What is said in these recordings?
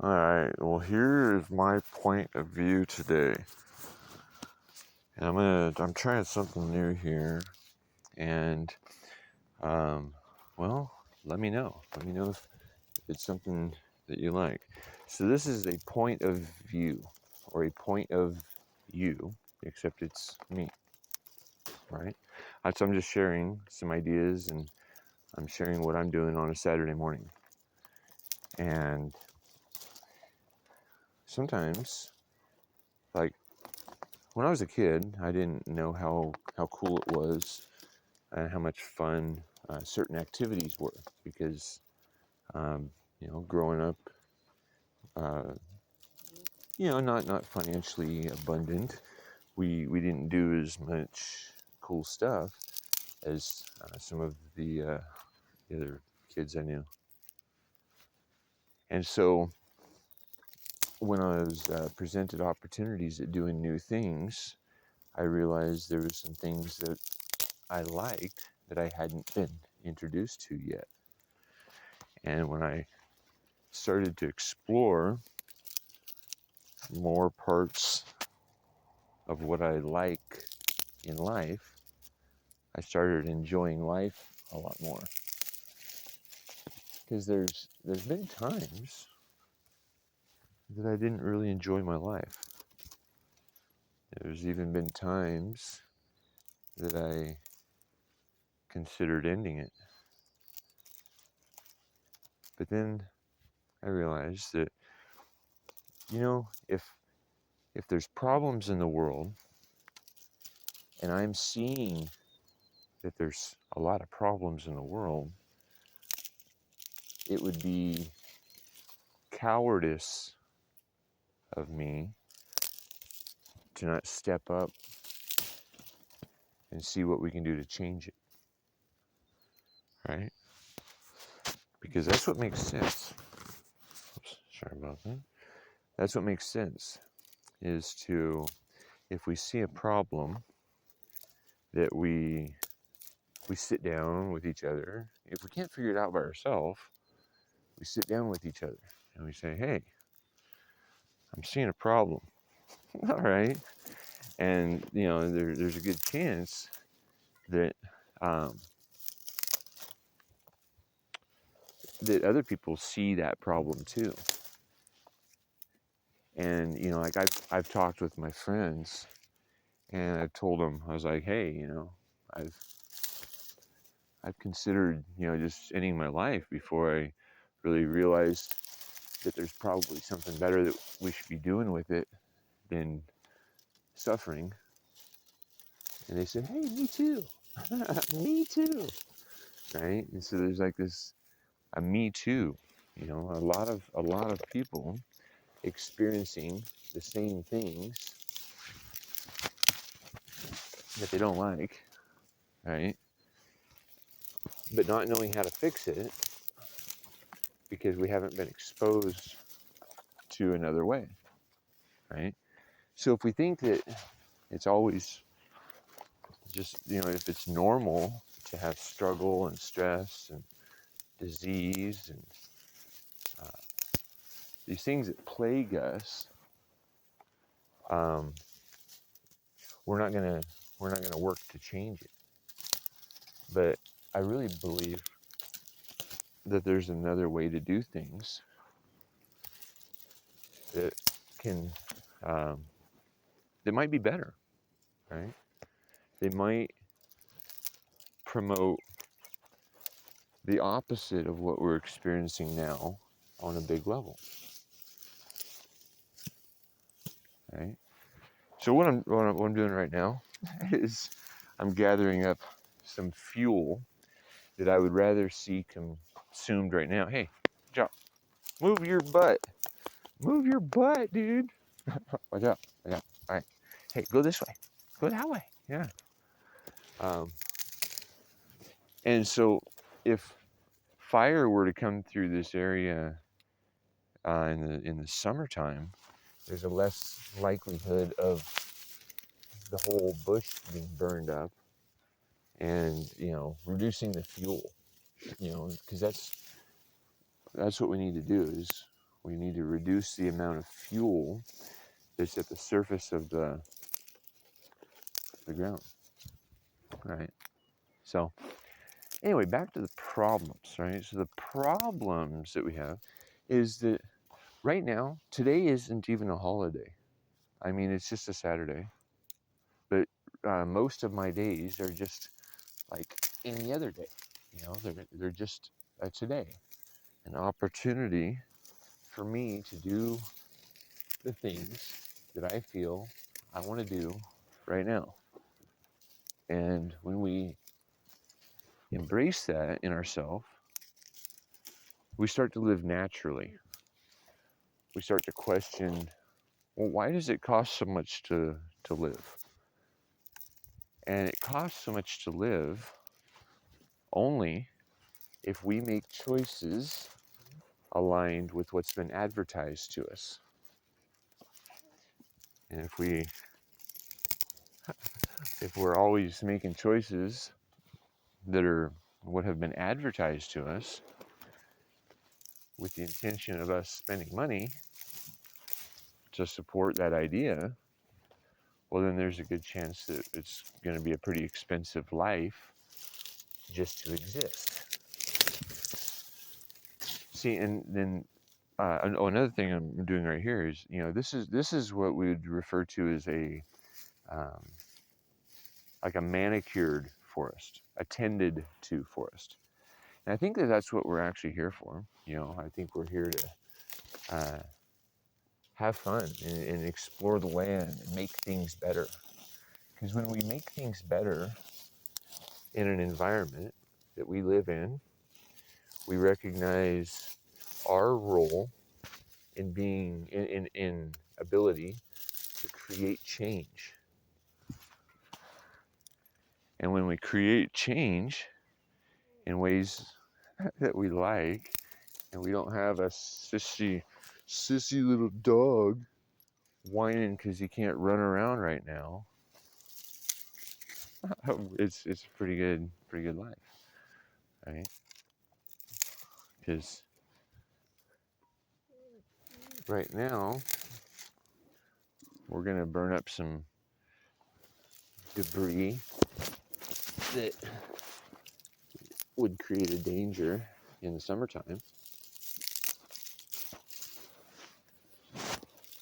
Alright, well here is my point of view today. And I'm trying something new here, and well, let me know. Let me know if it's something that you like. So this is a point of view, or a point of you, except it's me, right? So I'm just sharing some ideas, and I'm sharing what I'm doing on a Saturday morning. And sometimes, like, when I was a kid, I didn't know how cool it was and how much fun certain activities were, because growing up, uh, not financially abundant, we didn't do as much cool stuff as some of the other kids I knew. And so when I was presented opportunities at doing new things, I realized there were some things that I liked that I hadn't been introduced to yet. And when I started to explore more parts of what I like in life, I started enjoying life a lot more. Because there's been times that I didn't really enjoy my life. There's even been times that I considered ending it. But then I realized that, if there's problems in the world, and I'm seeing that there's a lot of problems in the world, it would be cowardice of me to not step up and see what we can do to change it, right? Because that's what makes sense. Oops, sorry about that. That's what makes sense, is to, if we see a problem, that we sit down with each other. If we can't figure it out by ourselves, we sit down with each other and we say, hey, I'm seeing a problem. All right. And, there's a good chance that that other people see that problem too. And, like I've talked with my friends, and I've told them, I was like, hey, I've considered, just ending my life before I really realized that there's probably something better that we should be doing with it than suffering. And they said, hey, me too. Me too. Right? And so there's like this a me too, a lot of people experiencing the same things that they don't like, right? But not knowing how to fix it because we haven't been exposed to another way, right? So if we think that it's always just, if it's normal to have struggle and stress and disease and these things that plague us, we're not gonna work to change it. But I really believe that there's another way to do things that can that might be better, right? They might promote the opposite of what we're experiencing now on a big level, right? So what I'm doing right now is I'm gathering up some fuel that I would rather see consumed right now. Hey, Joe, move your butt. Move your butt, dude. Watch out. Watch out. All right. Hey, go this way. Go that way. Yeah. And so if fire were to come through this area in the summertime, there's a less likelihood of the whole bush being burned up, and reducing the fuel, because that's what we need to do, is We need to reduce the amount of fuel that's at the surface of the ground, right? So anyway, back to the problems, right? So the problems that we have is that right now, today isn't even a holiday. I mean, it's just a Saturday, but most of my days are just like any other day. You know, they're just today, an opportunity for me to do the things that I feel I want to do right now. And when we embrace that in ourselves, we start to live naturally. We start to question, well, why does it cost so much to live? And it costs so much to live only if we make choices aligned with what's been advertised to us. And if we're always making choices that are what have been advertised to us with the intention of us spending money to support that idea, well, then there's a good chance that it's going to be a pretty expensive life just to exist. See, and then another thing I'm doing right here is, you know, this is what we would refer to as a like a manicured forest, a tended to forest. And I think that that's what we're actually here for. You know, I think we're here to have fun and explore the land and make things better. Because when we make things better in an environment that we live in, we recognize our role in being in ability to create change. And when we create change in ways that we like, and we don't have a sissy little dog whining because he can't run around right now, it's a pretty good life, right? Because right now we're gonna burn up some debris that would create a danger in the summertime,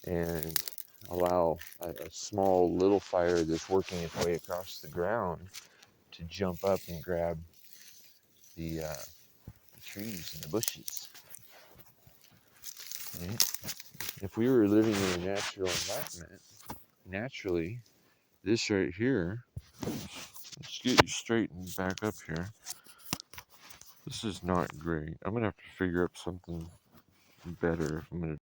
and allow a small little fire that's working its way across the ground to jump up and grab the trees and the bushes. Right? If we were living in a natural environment, naturally, this right here, let's get you straightened back up here. This is not great. I'm gonna have to figure out something better if I'm gonna